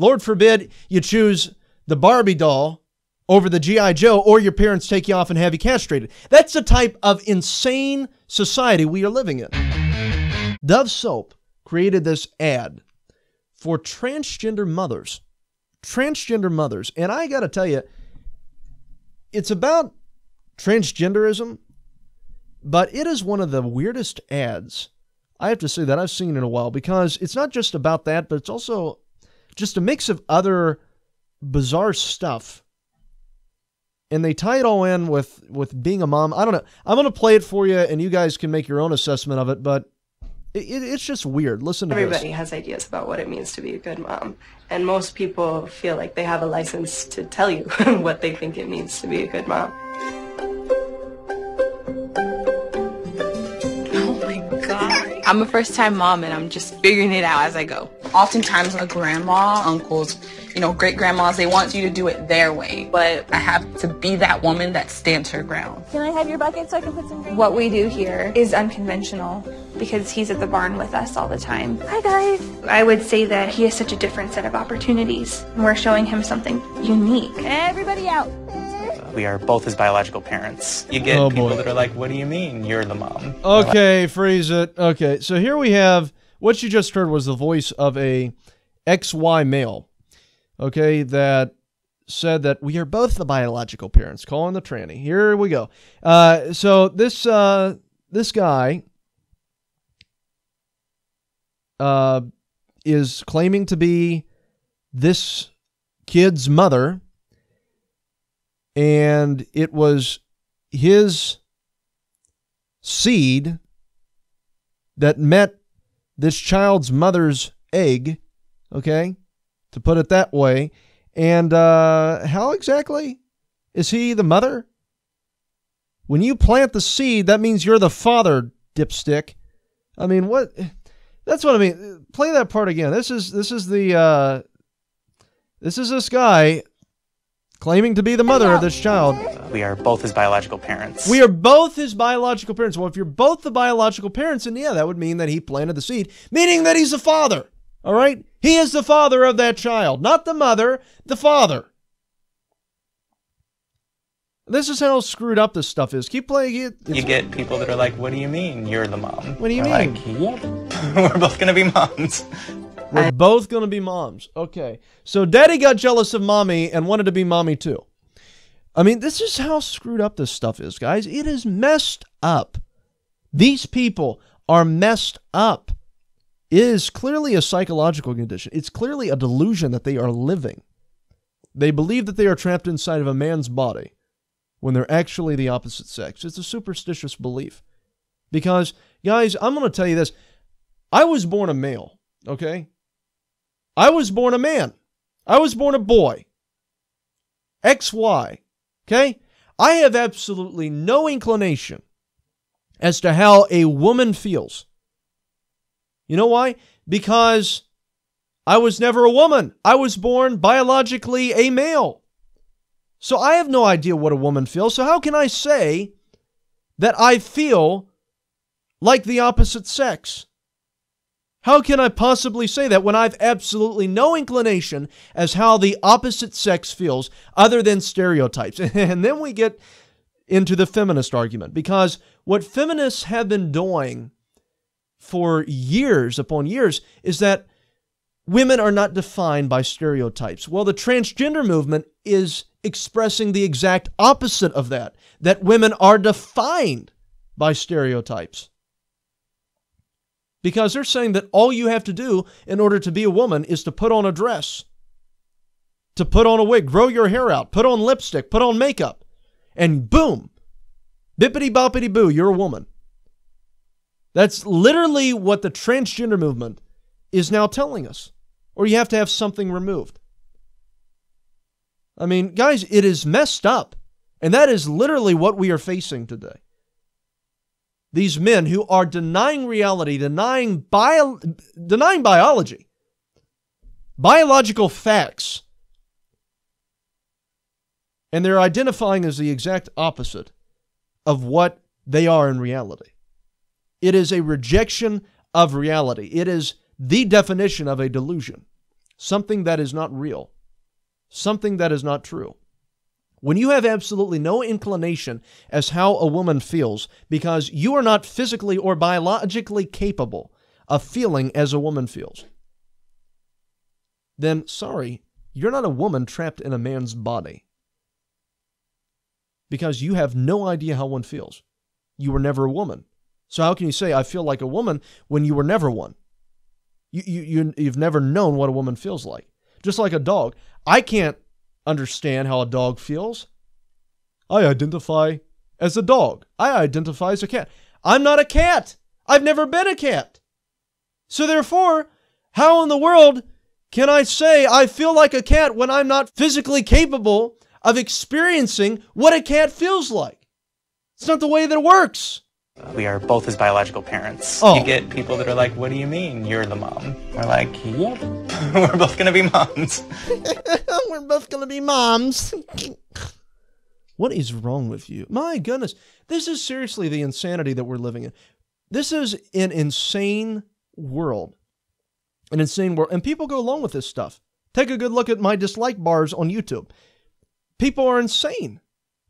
Lord forbid you choose the Barbie doll over the G.I. Joe, or your parents take you off and have you castrated. That's the type of insane society we are living in. Dove Soap created this ad for transgender mothers. Transgender mothers. And I got to tell you, it's about transgenderism, but it is one of the weirdest ads, I have to say, that I've seen in a while, because it's not just about that, but it's also just a mix of other bizarre stuff. And they tie it all in with being a mom. I don't know. I'm going to play it for you, and you guys can make your own assessment of it, but it's just weird. Listen to this. Everybody has ideas about what it means to be a good mom, and most people feel like they have a license to tell you what they think it means to be a good mom. Oh my God. I'm a first-time mom, and I'm just figuring it out as I go. Oftentimes, a grandma, uncles, great-grandmas, they want you to do it their way, but I have to be that woman that stands her ground. Can I have your bucket so I can put some green? What we do here is unconventional because he's at the barn with us all the time. Hi, guys. I would say that he has such a different set of opportunities. We're showing him something unique. Everybody out. We are both his biological parents. You get people that are like, what do you mean you're the mom? Okay, freeze it. Okay, so here we have, what you just heard was the voice of a XY male. Okay, that said that we are both the biological parents, calling the tranny. Here we go. So this guy is claiming to be this kid's mother, and it was his seed that met this child's mother's egg, okay? To put it that way. And how exactly is he the mother? When you plant the seed, that means you're the father, dipstick. I mean, what? That's what I mean. Play that part again. This is this guy claiming to be the mother of this child. We are both his biological parents. We are both his biological parents. Well, if you're both the biological parents, then yeah, that would mean that he planted the seed, meaning that he's the father. All right? He is the father of that child, not the mother, the father. This is how screwed up this stuff is. Keep playing it. You get people that are like, what do you mean you're the mom? What do you mean? Like, yep, we're both going to be moms. We're both going to be moms. Okay. So daddy got jealous of mommy and wanted to be mommy too. I mean, this is how screwed up this stuff is, guys. It is messed up. These people are messed up. It is clearly a psychological condition. It's clearly a delusion that they are living. They believe that they are trapped inside of a man's body when they're actually the opposite sex. It's a superstitious belief. Because, guys, I'm going to tell you this. I was born a male, okay? I was born a man. I was born a boy. XY, okay? I have absolutely no inclination as to how a woman feels. You know why? Because I was never a woman. I was born biologically a male. So I have no idea what a woman feels. So how can I say that I feel like the opposite sex? How can I possibly say that when I've absolutely no inclination as how the opposite sex feels other than stereotypes? And then we get into the feminist argument, because what feminists have been doing for years upon years is that women are not defined by stereotypes. Well, the transgender movement is expressing the exact opposite of that, that women are defined by stereotypes. Because they're saying that all you have to do in order to be a woman is to put on a dress, to put on a wig, grow your hair out, put on lipstick, put on makeup, and boom, bippity-boppity-boo, you're a woman. That's literally what the transgender movement is now telling us. Or you have to have something removed. I mean, guys, it is messed up. And that is literally what we are facing today. These men who are denying reality, denying biology, biological facts. And they're identifying as the exact opposite of what they are in reality. It is a rejection of reality. It is the definition of a delusion. something that is not real, something that is not true. When you have absolutely no inclination as how a woman feels because you are not physically or biologically capable of feeling as a woman feels, then sorry, you're not a woman trapped in a man's body. Because you have no idea how one feels. You were never a woman. So how can you say, I feel like a woman, when you were never one? You've never known what a woman feels like. Just like a dog. I can't understand how a dog feels. I identify as a dog. I identify as a cat. I'm not a cat. I've never been a cat. So therefore, how in the world can I say I feel like a cat when I'm not physically capable of experiencing what a cat feels like? It's not the way that it works. We are both his biological parents. Oh. You get people that are like, what do you mean you're the mom? We're like, yep, we're both going to be moms. We're both going to be moms. What is wrong with you? My goodness. This is seriously the insanity that we're living in. This is an insane world. An insane world. And people go along with this stuff. Take a good look at my dislike bars on YouTube. People are insane.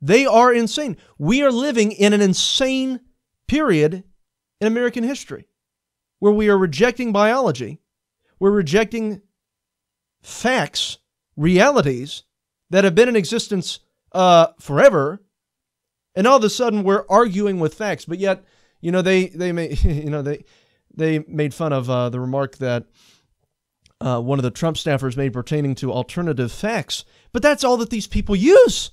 They are insane. We are living in an insane period in American history where we are rejecting biology. We're rejecting facts, realities that have been in existence forever. And all of a sudden we're arguing with facts. But yet, they made fun of the remark that one of the Trump staffers made pertaining to alternative facts. But that's all that these people use.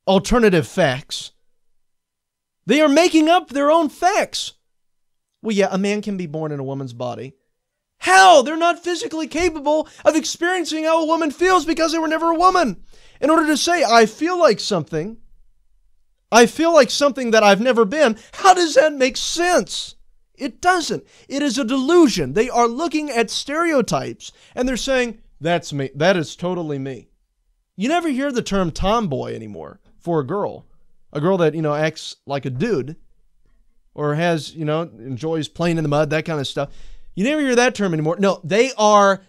Alternative facts. They are making up their own facts. Well, yeah, a man can be born in a woman's body. How? They're not physically capable of experiencing how a woman feels because they were never a woman. In order to say, I feel like something that I've never been, how does that make sense? It doesn't. It is a delusion. They are looking at stereotypes and they're saying, that's me. That is totally me. You never hear the term tomboy anymore for a girl that, acts like a dude or has, enjoys playing in the mud, that kind of stuff. You never hear that term anymore. No, they are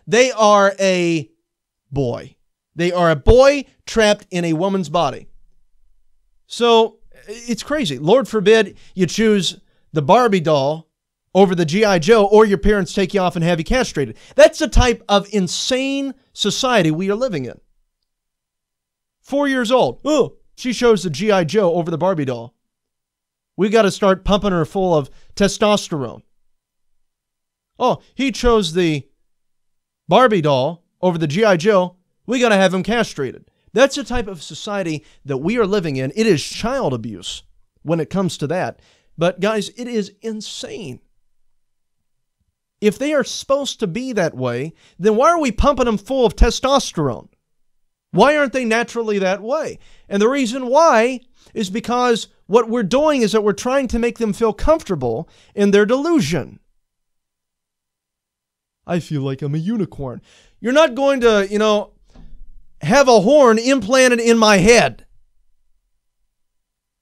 a boy. They are a boy trapped in a woman's body. So it's crazy. Lord forbid you choose the Barbie doll over the G.I. Joe, or your parents take you off and have you castrated. That's the type of insane society we are living in. 4 years old. Oh, she chose the G.I. Joe over the Barbie doll. We got to start pumping her full of testosterone. Oh, he chose the Barbie doll over the G.I. Joe. We got to have him castrated. That's the type of society that we are living in. It is child abuse when it comes to that. But guys, it is insane. If they are supposed to be that way, then why are we pumping them full of testosterone? Why aren't they naturally that way? And the reason why is because what we're doing is that we're trying to make them feel comfortable in their delusion. I feel like I'm a unicorn. You're not going to, have a horn implanted in my head.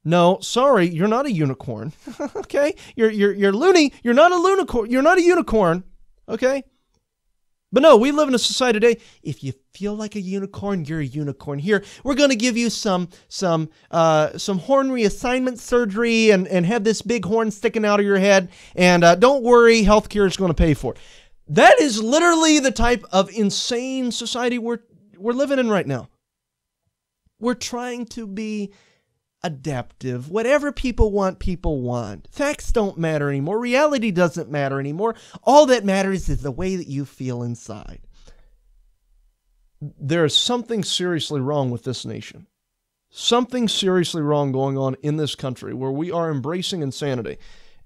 No, sorry, you're not a unicorn. Okay? You're loony. You're not a unicorn. You're not a unicorn. Okay? But no, we live in a society today. If you feel like a unicorn, you're a unicorn. Here, we're going to give you some horn reassignment surgery and have this big horn sticking out of your head. And don't worry, healthcare is going to pay for it. That is literally the type of insane society we're living in right now. We're trying to be adaptive. Whatever people want, people want. Facts don't matter anymore. Reality doesn't matter anymore. All that matters is the way that you feel inside. There is something seriously wrong with this nation. Something seriously wrong going on in this country where we are embracing insanity.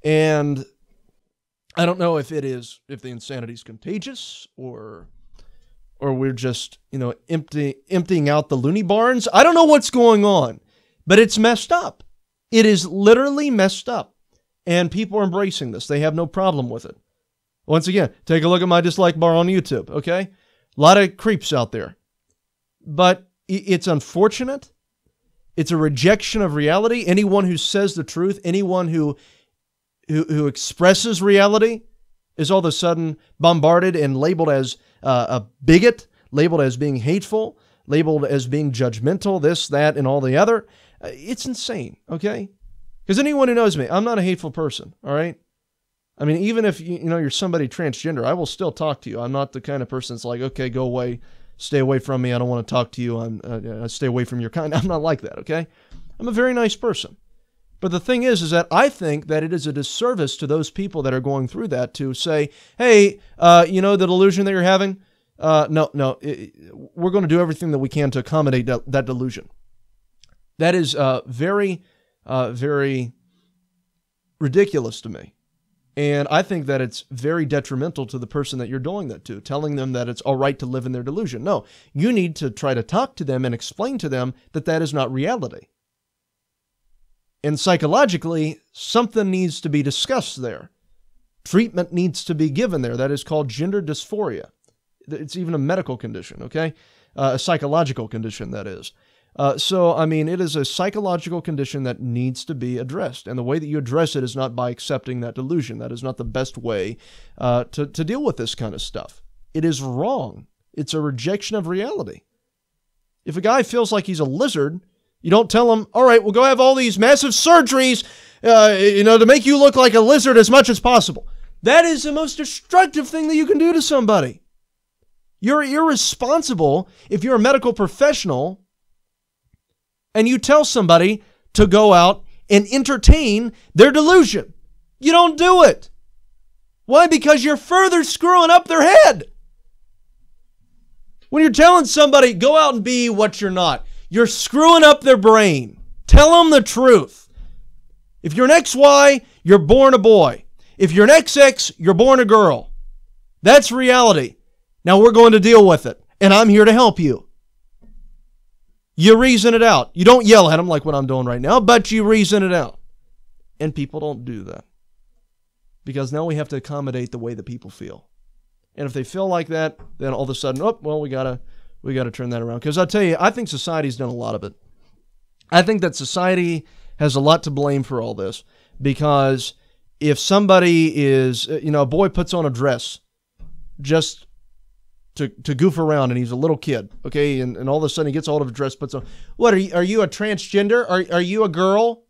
And I don't know if the insanity is contagious or we're just, emptying out the loony barns. I don't know what's going on. But it's messed up. It is literally messed up. And people are embracing this. They have no problem with it. Once again, take a look at my dislike bar on YouTube, okay? A lot of creeps out there. But it's unfortunate. It's a rejection of reality. Anyone who says the truth, anyone who expresses reality is all of a sudden bombarded and labeled as a bigot, labeled as being hateful, labeled as being judgmental, this, that, and all the other. It's insane, okay? Because anyone who knows me, I'm not a hateful person, all right? I mean, even if you're somebody transgender, I will still talk to you. I'm not the kind of person that's like, okay, go away, stay away from me. I don't want to talk to you. Stay away from your kind. I'm not like that, okay? I'm a very nice person. But the thing is that I think that it is a disservice to those people that are going through that to say, hey, the delusion that you're having, we're going to do everything that we can to accommodate that delusion. That is very, very ridiculous to me. And I think that it's very detrimental to the person that you're doing that to, telling them that it's all right to live in their delusion. No, you need to try to talk to them and explain to them that that is not reality. And psychologically, something needs to be discussed there. Treatment needs to be given there. That is called gender dysphoria. It's even a medical condition, okay? A psychological condition, that is. It is a psychological condition that needs to be addressed. And the way that you address it is not by accepting that delusion. That is not the best way to deal with this kind of stuff. It is wrong. It's a rejection of reality. If a guy feels like he's a lizard, you don't tell him, all right, we'll go have all these massive surgeries, to make you look like a lizard as much as possible. That is the most destructive thing that you can do to somebody. You're irresponsible if you're a medical professional and you tell somebody to go out and entertain their delusion. You don't do it. Why? Because you're further screwing up their head. When you're telling somebody, go out and be what you're not, you're screwing up their brain. Tell them the truth. If you're an XY, you're born a boy. If you're an XX, you're born a girl. That's reality. Now we're going to deal with it, and I'm here to help you. You reason it out. You don't yell at them like what I'm doing right now, but you reason it out. And people don't do that. Because now we have to accommodate the way that people feel. And if they feel like that, then all of a sudden, we gotta turn that around. Because I'll tell you, I think society's done a lot of it. I think that society has a lot to blame for all this. Because if somebody is, a boy puts on a dress just to goof around, and he's a little kid, okay, and all of a sudden he gets hold of a dress, puts on, what, are you a transgender? Are you a girl?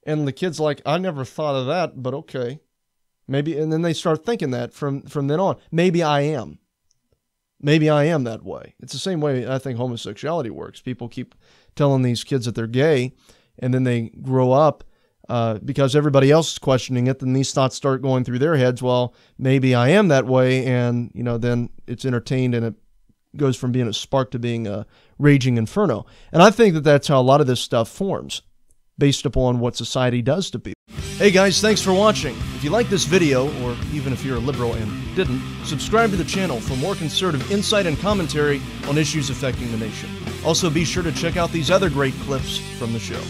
And the kid's like, I never thought of that, but okay. Maybe, and then they start thinking that from then on. Maybe I am. Maybe I am that way. It's the same way I think homosexuality works. People keep telling these kids that they're gay, and then they grow up because everybody else is questioning it, then these thoughts start going through their heads, well, maybe I am that way, and then it's entertained, and it goes from being a spark to being a raging inferno. And I think that that's how a lot of this stuff forms, based upon what society does to people. Hey guys, thanks for watching. If you like this video, or even if you're a liberal and didn't, subscribe to the channel for more conservative insight and commentary on issues affecting the nation. Also, be sure to check out these other great clips from the show.